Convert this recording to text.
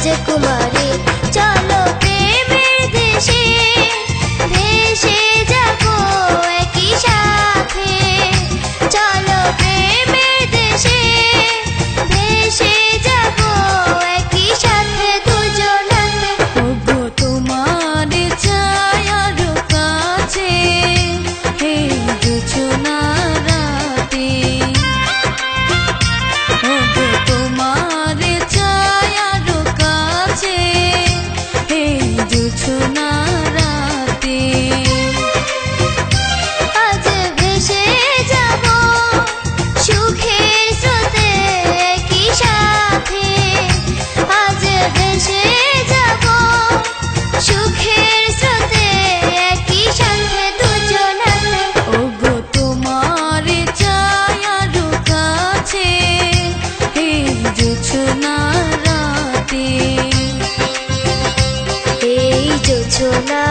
রাজকুমারী চলো প্রেমের দেশে ভেসে যাবো একই সাথে চলো প্রেমের দেশে ভেসে যাবো একই সাথে দুজনাতে ওগো তোমার ছায়ার কাছে হে জোছনা রাতে ওগো তোমার ছায়ার কাছে হে জোছনা রাতে আজ ভেসে যাবো সুখের স্রোতে একই সাথে আজ ভেসে যাবো সুখের স্রোতে একই সাথে দুজনাতে ওগো তোমার ছায়ার কাছে হে জোছনা রাতে এই জোছনা